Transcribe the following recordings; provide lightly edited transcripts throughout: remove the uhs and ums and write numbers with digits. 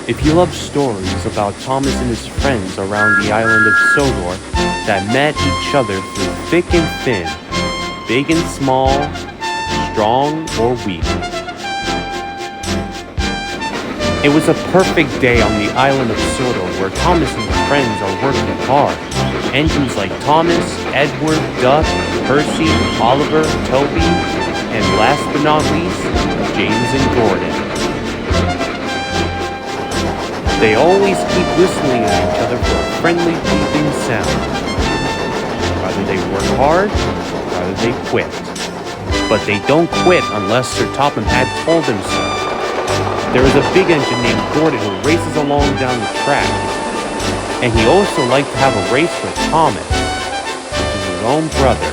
If you love stories about Thomas and his friends around the island of Sodor that met each other through thick and thin, big and small, strong or weak. It was a perfect day on the island of Sodor where Thomas and his friends are working hard. Engines like Thomas, Edward, Duck, Percy, Oliver, Toby, and last but not least, James and Gordon. They always keep whistling at each other for a friendly beeping sound. Whether they work hard, whether they quit. But they don't quit unless Sir Topham Hatt told them so. There is a big engine named Gordon who races along down the track. And he also liked to have a race with Thomas, which is his own brother.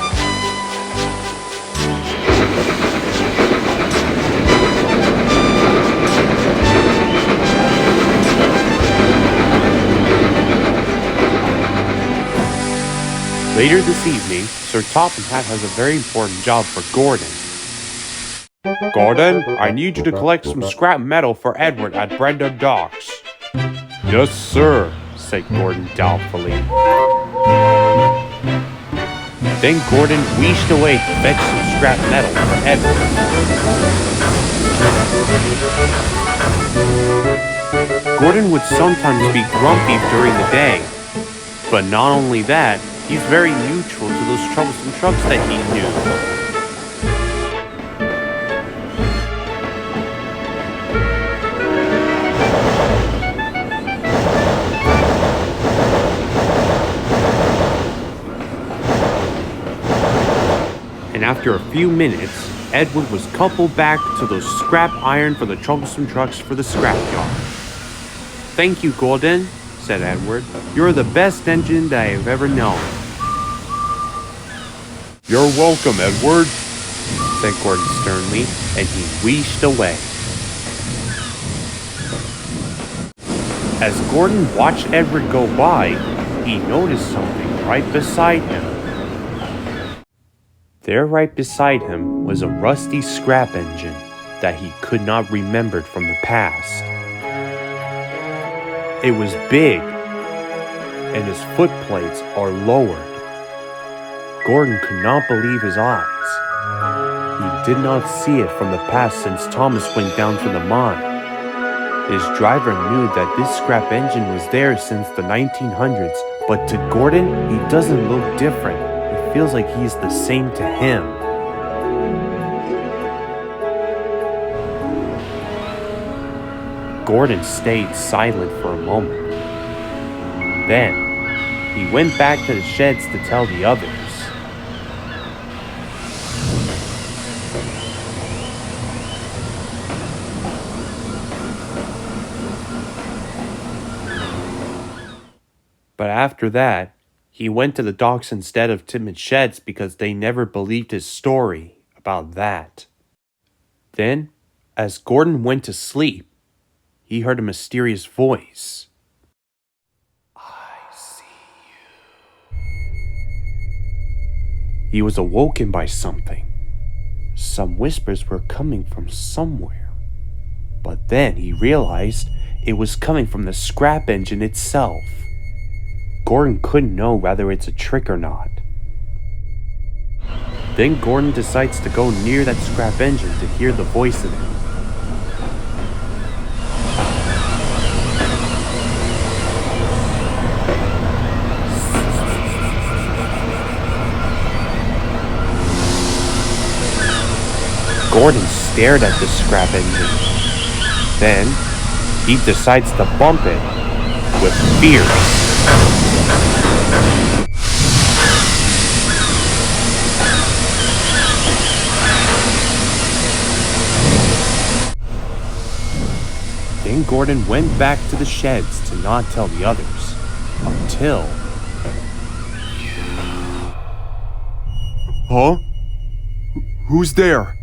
Later this evening, Sir Topham Hatt has a very important job for Gordon. Gordon, I need you to collect some scrap metal for Edward at Brenda Docks. Yes, sir, said Gordon doubtfully. Then Gordon wheezed away to fetch some scrap metal for Edward. Gordon would sometimes be grumpy during the day, but not only that, he's very neutral to those troublesome trucks that he knew. And after a few minutes, Edward was coupled back to those scrap iron for the troublesome trucks for the scrapyard. Thank you, Gordon, said Edward. You're the best engine that I have ever known. You're welcome, Edward, said Gordon sternly, and he wheezed away. As Gordon watched Edward go by, he noticed something right beside him. There right beside him was a rusty scrap engine that he could not remember from the past. It was big, and his footplates are lowered. Gordon could not believe his eyes. He did not see it from the past since Thomas went down to the mine. His driver knew that this scrap engine was there since the 1900s, but to Gordon, he doesn't look different. It feels like he's the same to him. Gordon stayed silent for a moment. Then, he went back to the sheds to tell the others. But after that, he went to the docks instead of Timid Sheds because they never believed his story about that. Then, as Gordon went to sleep, he heard a mysterious voice. I see you. He was awoken by something. Some whispers were coming from somewhere. But then he realized it was coming from the scrap engine itself. Gordon couldn't know whether it's a trick or not. Then Gordon decides to go near that scrap engine to hear the voice of it. Gordon stared at the scrap engine. Then, he decides to bump it with fierce. Then Gordon went back to the sheds to not tell the others, until... Huh? Who's there?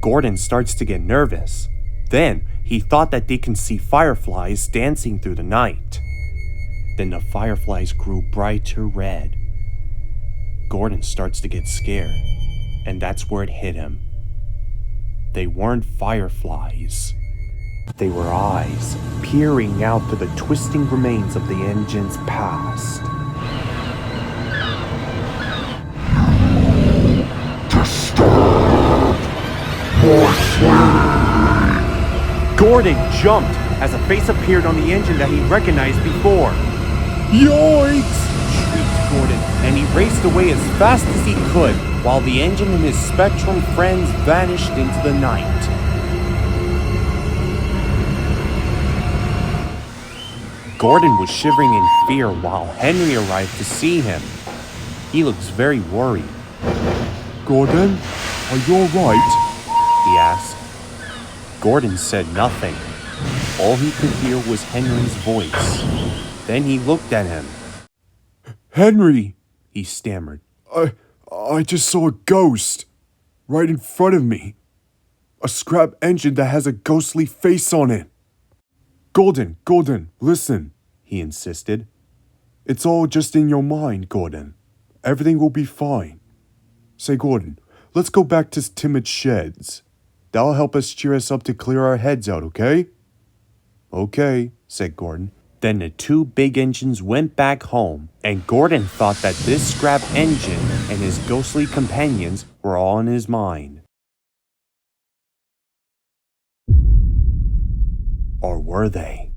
Gordon starts to get nervous. Then, he thought that they can see fireflies dancing through the night. Then the fireflies grew brighter red. Gordon starts to get scared, and that's where it hit him. They weren't fireflies. They were eyes peering out through the twisting remains of the engine's past. Gordon jumped as a face appeared on the engine that he recognized before. Yoinks! Shrieked Gordon, and he raced away as fast as he could while the engine and his Spectrum friends vanished into the night. Gordon was shivering in fear while Henry arrived to see him. He looks very worried. Gordon, are you alright? He asked. Gordon said nothing. All he could hear was Henry's voice. Then he looked at him. Henry! He stammered. I just saw a ghost. Right in front of me. A scrap engine that has a ghostly face on it. Gordon, listen, he insisted. It's all just in your mind, Gordon. Everything will be fine. Say, Gordon, let's go back to Timid's sheds. That'll help us cheer us up to clear our heads out, okay? Okay, said Gordon. Then the two big engines went back home, and Gordon thought that this scrap engine and his ghostly companions were all in his mind. Or were they?